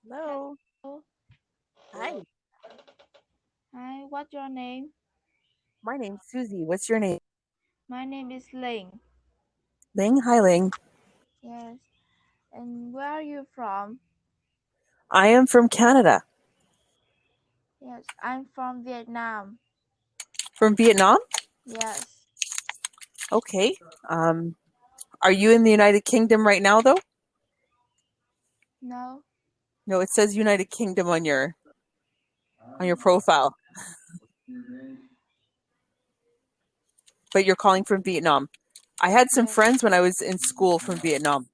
Hello. Hello. Hi. Hi, what's your name? My name's Susie. What's your name? My name is Ling. Ling. Hi, Ling. Yes. And where are you from? I am from Canada. Yes, I'm from Vietnam. From Vietnam? Yes. Okay. Um, are you in the United Kingdom right now, though? No. No, it says United Kingdom on your profile, but you're calling from Vietnam. I had some Yes. friends when I was in school from Vietnam.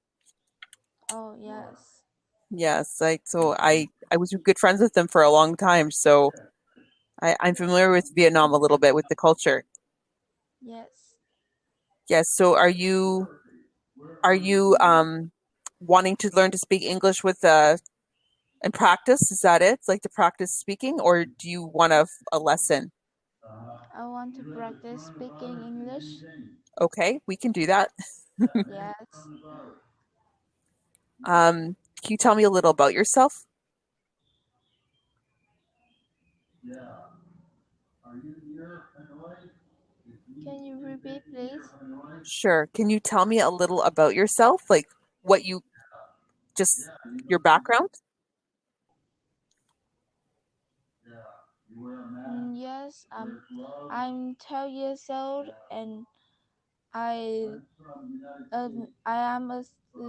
Oh, yes. Yes, I was good friends with them for a long time, so I'm familiar with Vietnam a little bit with the culture. Yes. Yes. So are you wanting to learn to speak English with and practice? Is that it? Like to practice speaking, or do you want a lesson? I want to practice speaking English. Okay, we can do that. Yes. Can you tell me a little about yourself? Can you repeat, please? Sure. Can you tell me a little about yourself? Like what you just your background? Yes, I'm 12 years old and I I am a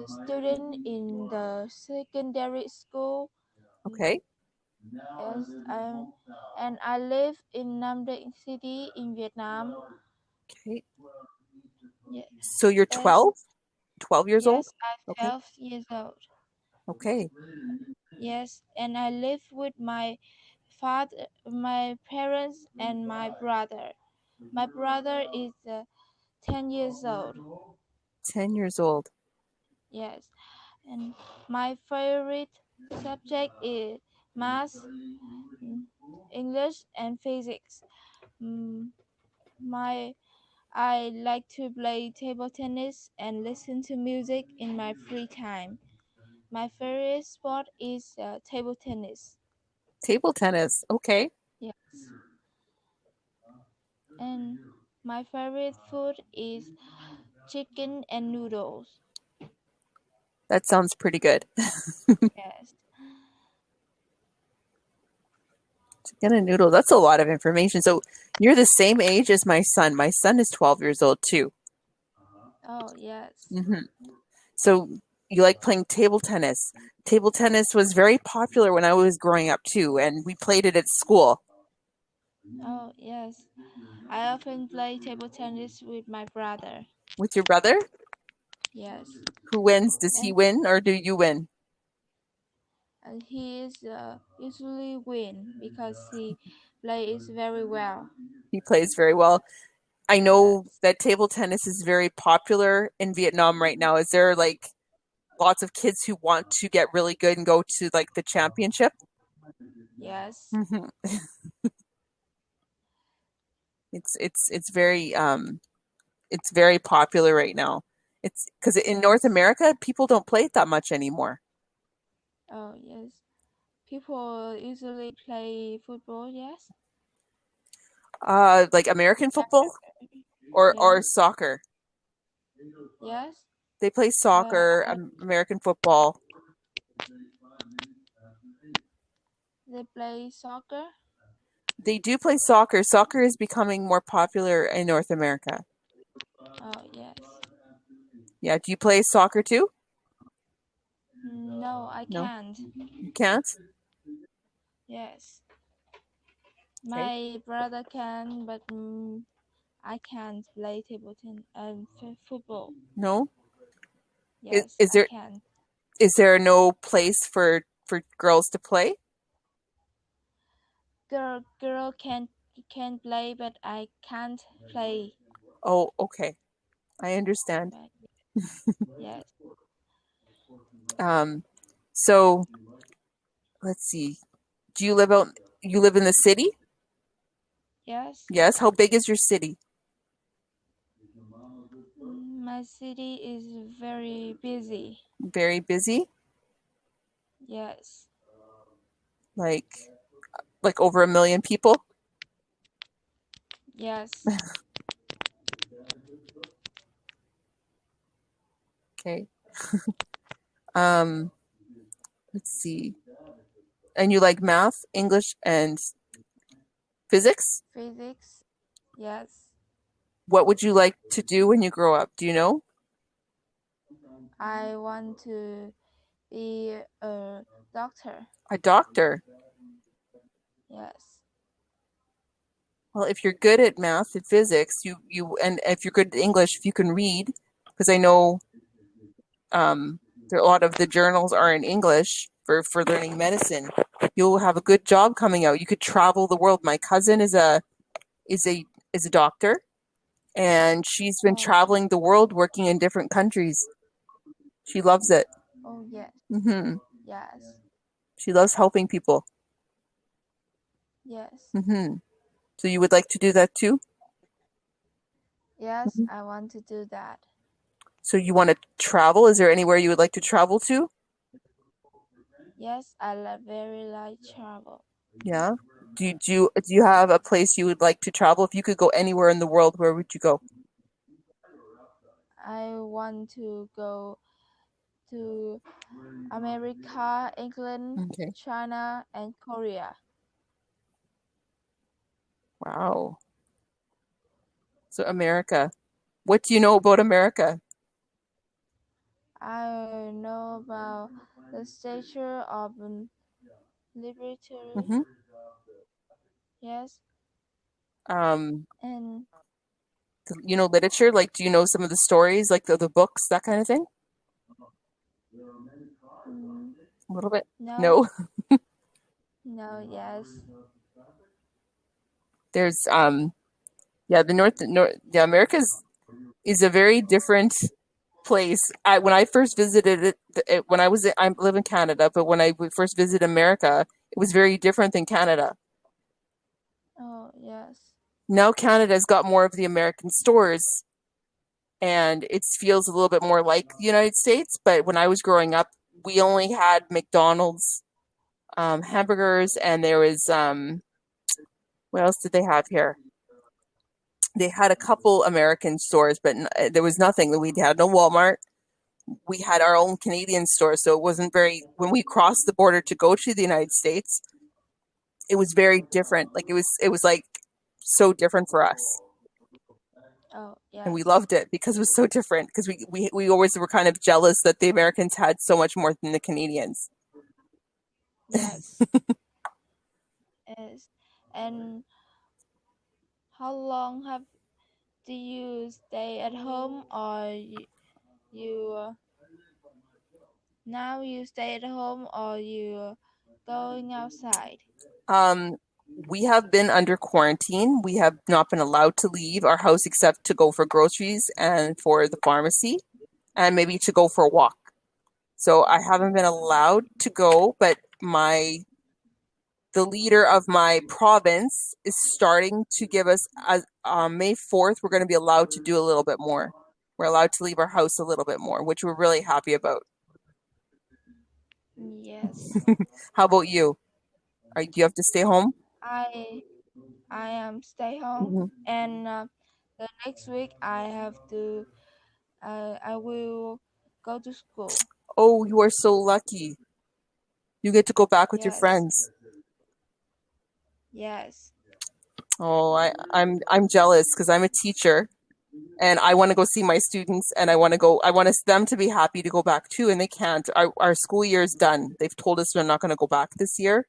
student in the secondary school. Okay. Yes, and I live in Nam Định City in Vietnam. Okay. Yes, So you're yes, 12? 12 years old? yes, I'm Okay. 12 years old. Okay. Yes, and I live with my father, my parents, and my brother. My brother is 10 years old. 10 years old. Yes, and my favorite subject is math, mm, English, and physics. Mm, my I like to play table tennis and listen to music in my free time. My favorite sport is table tennis. Table tennis. Okay. Yes. And my favorite food is chicken and noodles. That sounds pretty good. Yes. Chicken and noodle. That's a lot of information. So you're the same age as my son. My son is 12 years old too. Oh, yes. So you like playing table tennis. Table tennis was very popular when I was growing up too, and we played it at school. Oh, yes. I often play table tennis with my brother. With your brother? Yes. Who wins? Does he And win or do you win? he is usually win because he plays very well. He plays very well. I know Yes. that table tennis is very popular in Vietnam right now. Is there like lots of kids who want to get really good and go to like the championship? Yes. hmm it's very popular right now. It's because in North Yes. America, people don't play it that much anymore. Oh, yes. People usually play football, yes? Like American football or Yes. soccer. Yes. They play Uh, soccer, I, American football. they play soccer. They do play soccer. Soccer is becoming more popular in North America. Oh, yes. Yeah, do you play soccer too? No, I No, can't. you can't. Yes. Okay. My brother can, but I can't play table tennis and football. No. Is, Yes, is I there can. is there no place for girls to play? Girl can play, but I can't play. Oh, okay. I understand. But yes, Um, so let's see. Do you live in the city? yes. Yes. How big is your city? My city is very busy. Very busy. Yes. Like over 1 million people? Yes. Okay. Um, let's see. And you like math, English, and physics? Physics. Yes. What would you like to do when you grow up? Do you know? I want to be a doctor. A doctor. Yes. Well, if you're good at math and physics, and if you're good at English, if you can read, because I know there, a lot of the journals are in English for learning medicine, you'll have a good job coming out. You could travel the world. My cousin is a is a doctor, and she's been Oh. traveling the world working in different countries. She loves it. Oh yes. Hmm. Yes. She loves helping people. Yes. Hmm. So you would like to do that too? Yes, Mhm. I want to do that. So you want to travel? Is there anywhere you would like to travel to? Yes, very like travel. Yeah. Do you have a place you would like to travel? If you could go anywhere in the world, where would you go? I want to go to America, England, Okay. China, and Korea. Wow. So America. What do you know about America? I know about the Statue of Liberty. Hmm. Yes, Um, and you know literature? Like, do you know some of the stories, like the books, that kind of thing? mm, A little bit. no, No. no, yes, There's yeah, yeah, America's is a very different place. When I first visited when I live in Canada, but when I would first visit America, it was very different than Canada. oh yes, Now Canada's got more of the American stores, and it feels a little bit more like the United States. But when I was growing up, we only had McDonald's, hamburgers, and there was what else did they have here? They had a couple American stores, but there was nothing. We had no Walmart. We had our own Canadian store, so it wasn't very. When we crossed the border to go to the United States, it was very different. Like it was like so different for us, oh and we yes, loved it because it was so different. Because we always were kind of jealous that the Americans had so much more than the Canadians. yes, yes. And how long have do you stay at home, or you now you stay at home, or you going outside? Um, we have been under quarantine. We have not been allowed to leave our house except to go for groceries and for the pharmacy, and maybe to go for a walk. So I haven't been allowed to go, but my the leader of my province is starting to give us May 4th, we're going to be allowed to do a little bit more. We're allowed to leave our house a little bit more, which we're really happy about. Yes. How about you? Do you have to stay home? I I am stay home, Hmm. and the next week I will go to school. Oh, you are so lucky. You get to go back with your Yes, friends. yes, Oh, I'm jealous because I'm a teacher and I want to go see my students, and I want them to be happy to go back too, and they can't. Our school year is done. They've told us we're not going to go back this year.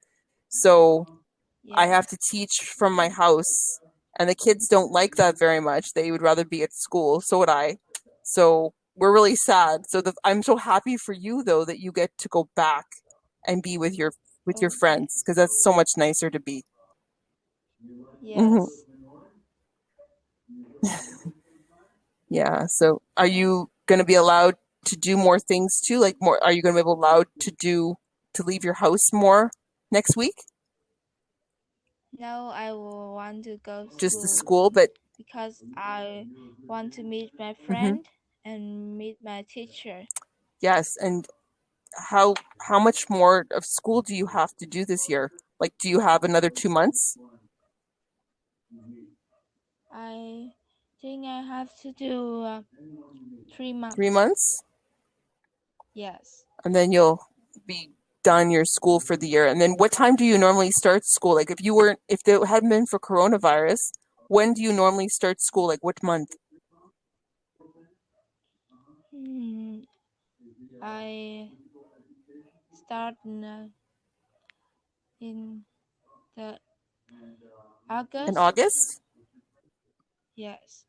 So I have to yes, teach from my house, and the kids don't like that very much. They would rather be at school. So would I. So we're really sad. I'm so happy for you though that you get to go back and be with your oh friends, yes, because that's so much nicer to be. Hmm. yes. Yeah. So are you going to be allowed to do more things too? Like more, are you going to be allowed to leave your house more next week? Now I will want to go to Just the school school, but because I want to meet my mhm. friend and meet my teacher. Yes. And how much more of school do you have to do this year? Like, do you have another 2 months, I think I have to do 3 months. 3 months, Yes. and then you'll be done your school for the year? And then what time do you normally start school? Like, if it hadn't been for coronavirus, when do you normally start school? Like, what month? Hmm, I start in the In August. August? Yes.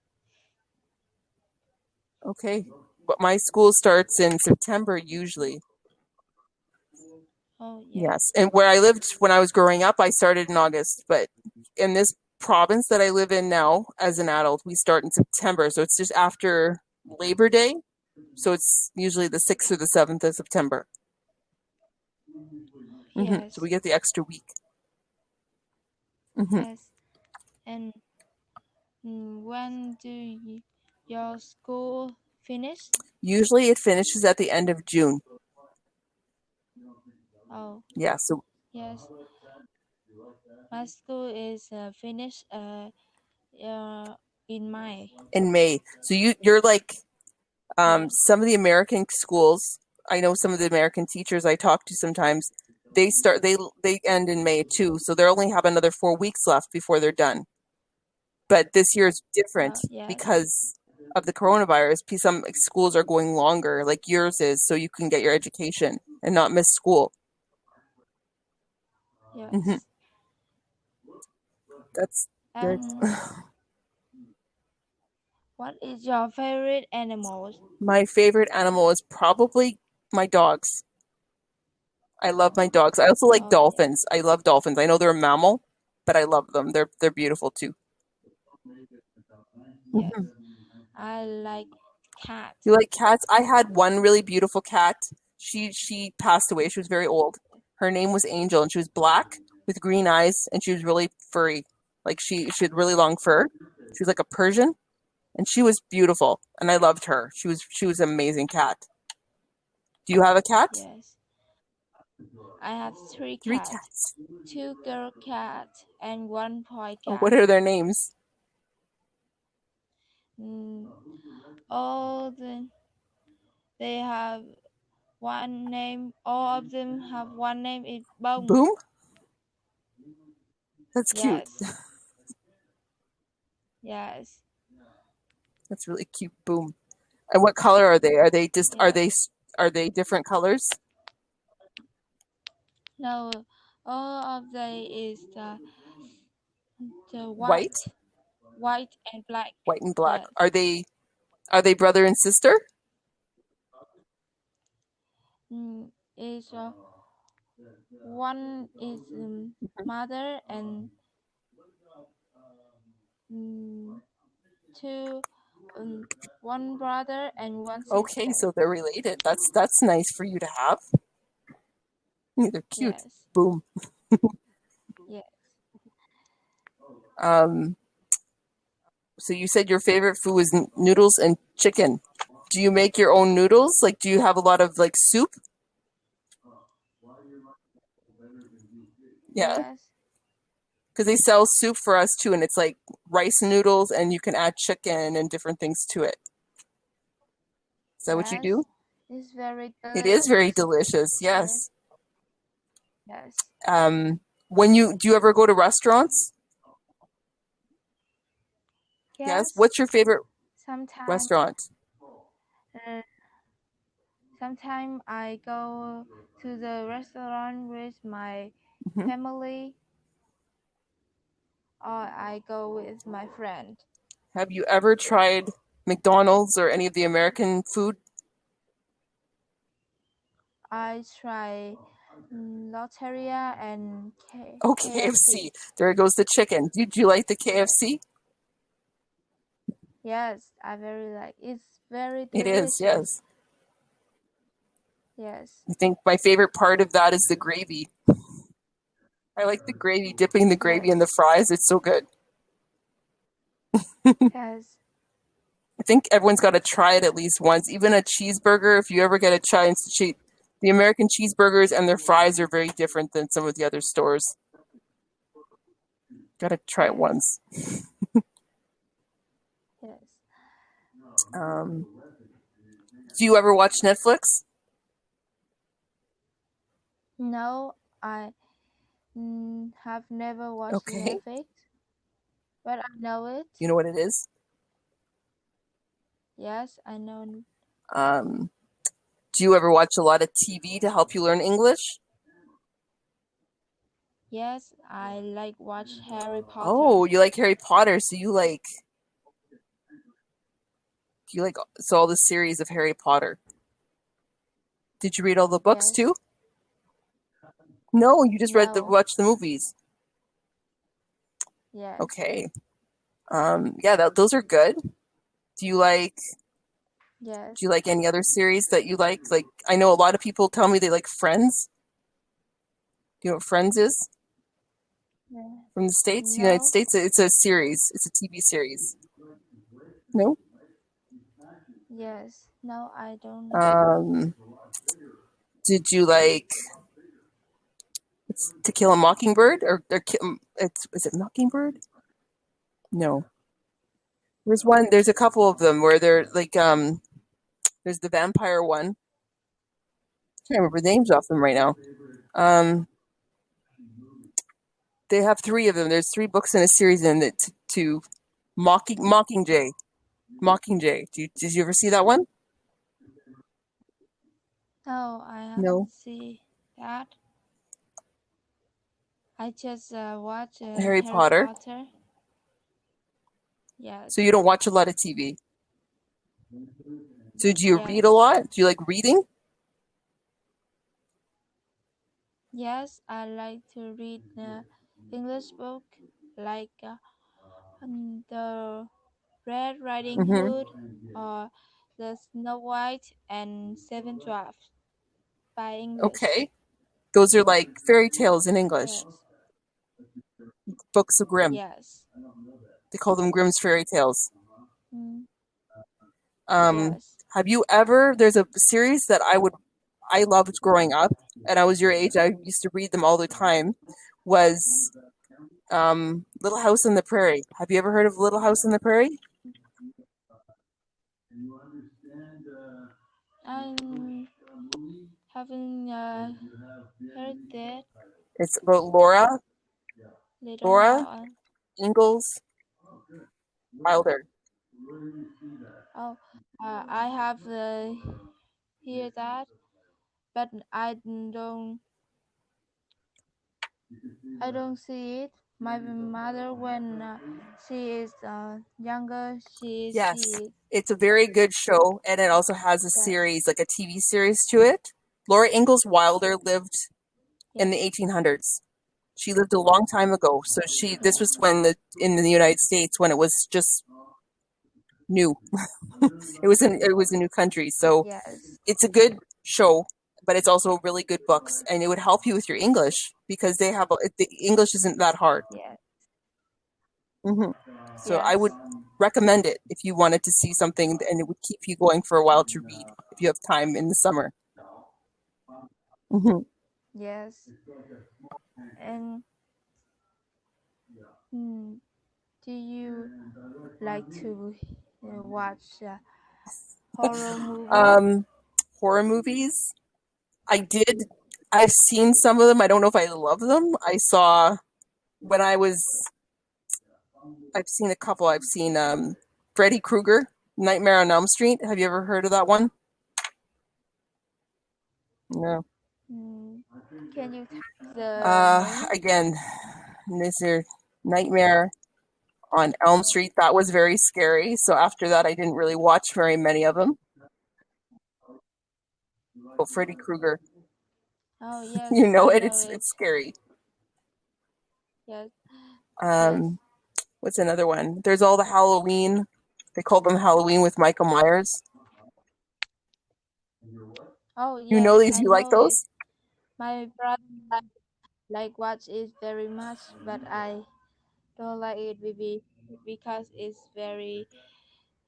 Okay. But my school starts in September usually. Oh, Yes. yes. And where I lived when I was growing up, I started in August. But in this province that I live in now as an adult, we start in September. So it's just after Labor Day. So it's usually the 6th or the 7th of September. So we Yes. get the extra week. hmm Yes. And when do your school finish? Usually it finishes at the end of June. Oh, Yeah. So yes. My school is finished uh, in May. in May. So you're like Yes. some of the American schools. I know some of the American teachers I talk to sometimes. They end in May too, so they'll only have another 4 weeks left before they're done. But this year is different Yes. because of the coronavirus. Some schools are going longer, like yours is, so you can get your education and not miss school. hmm Yes. That's good. And what is your favorite animal? My favorite animal is probably my dogs. I love my dogs. I also like Oh, yes. dolphins. I love dolphins. I know they're a mammal, but I love them. They're beautiful too. Yes. Mhm. I like cat. You like cats? I had one really beautiful cat. She passed away. She was very old. Her name was Angel, and she was black with green eyes, and she was really furry. Like she had really long fur. She was like a Persian, and she was beautiful, and I loved her. She was an amazing cat. Do you have a cat? Yes. I have three Three cats. cats. Two girl cats and one boy Oh, cat. what are their names? Mm, all the, they have one name. All of them have one name. It's Bông. Boom? That's cute. Yes. Yes. That's really cute. Boom. And what color are they? Are they just Yes. are they different colors? No, all of them is the White, white and black. white and black. Yes. Are they brother and sister? Is one is mother and um, two one brother and one Okay, sister. so they're related. That's nice for you to have. They're cute. Yes. Boom. Yes. Um, so you said your favorite food was noodles and chicken. Do you make your own noodles? Like, do you have a lot of like soup? Yeah, Yes. because they sell soup for us too, and it's like rice noodles, and you can add chicken and different things to it. Is that what you Yes. do? It's very It is very delicious. delicious. Yes. Yes. Yes. When you do you ever go to restaurants? Yes. Yes. What's your favorite Sometimes. restaurant? Uh, Sometimes I go to the restaurant with my hmm family or I go with my friend. Have you ever tried McDonald's or any of the American food? I try Lotteria and Oh, KFC. KFC. There goes the chicken. Did you like the KFC? Yes, I very like. It's very It is, delicious. yes. Yes. I think my favorite part of that is the gravy. I like the gravy, dipping the gravy in the Yes. fries. It's so good. Yes. I think everyone's got to try it at least once. Even a cheeseburger, if you ever get a chance to cheat, The American cheeseburgers and their fries are very different than some of the other stores. Gotta try it Yes. once. Yes. Um, do you ever watch Netflix? No, I have never watched Okay. Netflix, but I know it. You know what it is? Yes, I know. Um, do you ever watch a lot of TV to help you learn English? Yes, I like watch Harry Potter. Oh, you like Harry Potter, so you like so all the series of Harry Potter. Did you read all the books too? Yes. No, you just No. watched the movies. Yes. Okay. Yeah, those are good. Do you like do you Yes. like any other series that you like? Like I know a lot of people tell me they like Friends. Do you know what Friends is? Yeah. From the States, United No. States. It's a series. It's a TV series. No. Yes. No, I don't. Um, did you like it's To Kill a Mockingbird it's is it Mockingbird? No. There's a couple of them where they're like there's the vampire one. I can't remember the names off them right now. Um, they have three of them. There's three books in a series in it to Mockingjay. Mockingjay. Did you ever see that one? No, I No. haven't seen that. I just watch Harry Harry Potter. Potter. So Yes. you don't watch a lot of TV. So do you read a Yes. lot? Do you like reading? Yes, I like to read English book like the Red Riding Mm-hmm. Hood or the Snow White and Seven Dwarfs by English. Okay. Those are like fairy tales in English. Yes. Books of Grimm. Yes. They call them Grimm's fairy tales. Mm, Um, yes. have you ever? There's a series that I loved growing up, and I was your age. I used to read them all the time. Was Little House on the Prairie. Have you ever heard of Little House on the Prairie? I haven't heard that It's about Little Laura House. Ingalls Wilder. Oh, I have hear that, but I don't see it. My mother, when she is younger, she Yes, see it. it's a very good show, and it also has a Yes. series, like a TV series to it. Laura Ingalls Wilder lived in the Yes. 1800s. She lived a long time ago, so this was Yes. when in the United States when it was just new. It was a new country, so Yes. it's a good show, but it's also really good books, and it would help you with your English because the English isn't that hard. Yes. Hmm. So I would Yes. recommend it if you wanted to see something, and it would keep you going for a while to read if you have time in the summer. Hmm. Yes. And mm, do you like to watch horror movie? Um, horror movies. I did. I've seen some of them. I don't know if I love them. I saw when I was. I've seen a couple. I've seen Freddy Krueger, Nightmare on Elm Street. Have you ever heard of that one? No. Mm, can you tell the name? Again, this is Nightmare on Elm Street. That was very scary. So after that, I didn't really watch very many of them. Oh, Freddy Krueger. Oh yes, You know I it. know it. It's scary. Yes. Yes. Um, what's another one? There's all the Halloween. They call them Halloween with Michael Myers. Oh You know yes, these? I You like know it. those? My brother like watch it very much, but I don't like it because it's very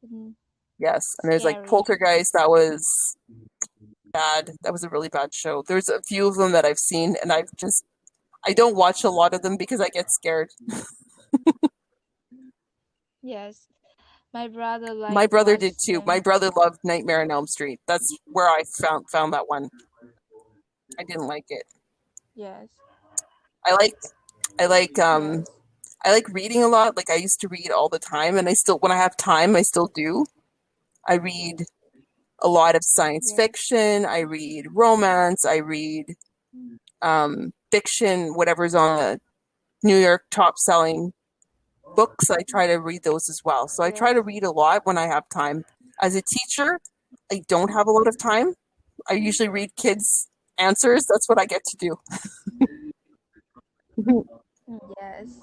mm, Yes. And there's like scary. Poltergeist. That was bad. That was a really bad show. There's a few of them that I've seen, and I don't watch a lot of them because I get scared. Yes, my brother My like brother watch did too. My them. brother loved Nightmare on Elm Street. That's where I found that one. I didn't like it. Yes, I like I like yes, I like reading a lot. Like I used to read all the time, and I still when I have time, I still do. I read a lot of science yes, fiction. I read romance. I read fiction, whatever's on the New York top selling books. I try to read those as well. So I try yes, to read a lot when I have time. As a teacher, I don't have a lot of time. I usually read kids' answers. That's what I get to do. yes.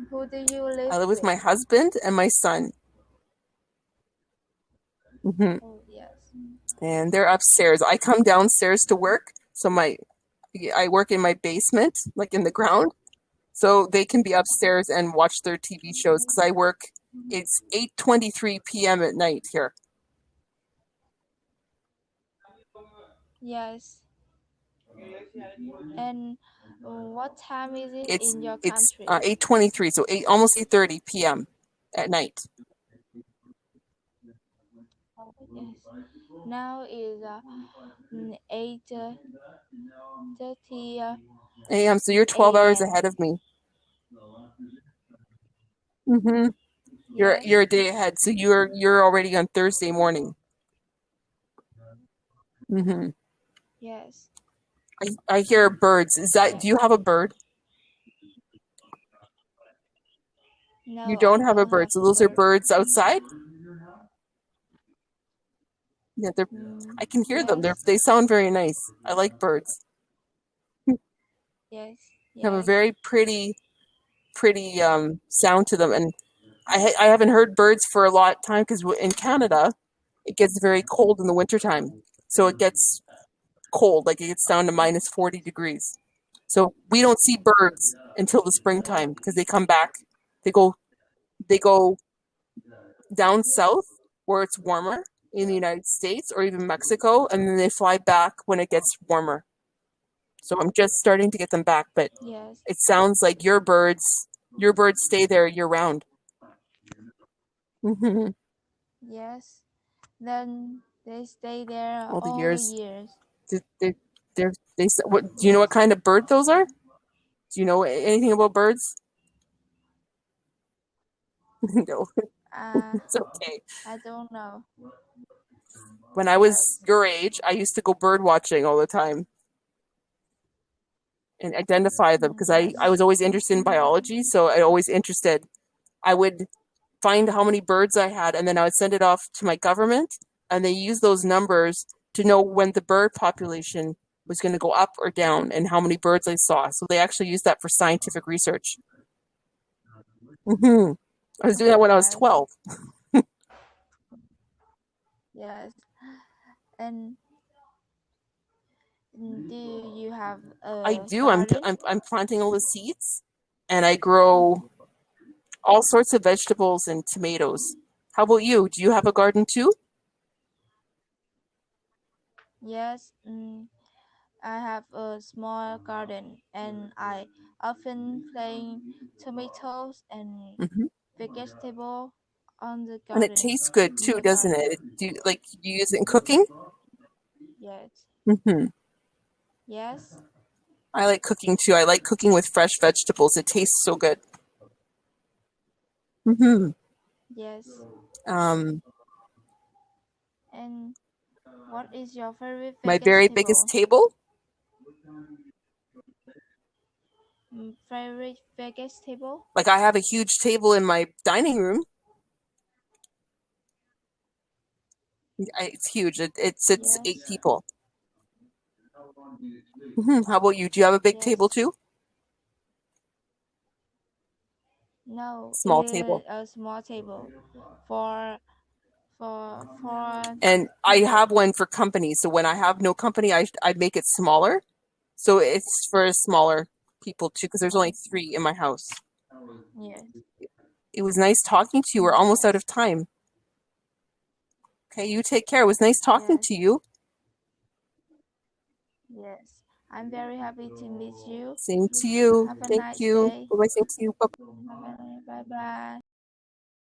Who do you live I live with with? my husband and my son. Hmm. Oh, yes, And they're upstairs. I come downstairs to work. So I work in my basement, like in the ground. So they can be upstairs and watch their TV shows because I work. It's 8:23 p.m. at night here. yes. And what time is it It's in your it's country? 8:23, so almost 8:30 p.m. at night. Oh, yes. Now is 8 30 A.m. So you're 12 hours a.m. ahead of me. Hmm. You're Yes, a day ahead. So you're already on Thursday morning. Hmm. yes. I hear birds. Is that do Yes. you have a bird? You No, I don't have a don't bird. have So a those are bird. birds outside? Yeah, I can hear them. Yes, They sound very nice. I like birds. yes, They have a yes. very pretty sound to them, and I haven't heard birds for a lot of time because in Canada it gets very cold in the wintertime. So it gets cold, like it gets down to minus 40 degrees. So we don't see birds until the springtime because they come back. They go they go down south where it's warmer in the United States or even Mexico, and then they fly back when it gets warmer. So I'm just starting to get them back, but Yes, it sounds like your birds stay there year round. Hmm. yes. Then they stay there All the all years. years. They, they, what, do you know Yes. what kind of bird those are? Do you know anything about birds? No, Uh, it's okay. I don't know. When I was your age, I used to go bird watching all the time and identify them because Yes, I was always interested in biology. So I always interested. I would find how many birds I had, and then I would send it off to my government, and they use those numbers to know when the bird population was going to go up or down and how many birds I saw. So they actually use that for scientific research. Hmm. I was doing that when I was yes, 12. yes. And do you have I a do. garden? I'm planting all the seeds, and I grow all sorts of vegetables and tomatoes. How about you? Do you have a garden too? Yes, I have a small garden and I often plant tomatoes and Hmm. vegetable on the And it garden tastes good in too, the doesn't garden. it? Do you use it in cooking? Yes. Hmm. Yes. I like cooking too. I like cooking with fresh vegetables. It tastes so good. Hmm. Yes. Um, And what is your favorite my very biggest vegetable? table, Favorite vegetable? like I have a huge table in my dining room. It's huge. It sits eight Yes. people. Hmm. How about you? Do you have a big table Yes. too? No, it Small is table. a small table for for And I have people. one for company. So when I have no company, I make it smaller. So it's for smaller people too, because there's only three in my house. Yes. It was nice talking to you. We're almost out Yes. of time. Okay, you take care. It was nice talking Yes. to you. Yes, I'm very happy to meet you. Same to you. Have a Thank nice you. day. Bye bye. Thank you. Bye. Bye bye.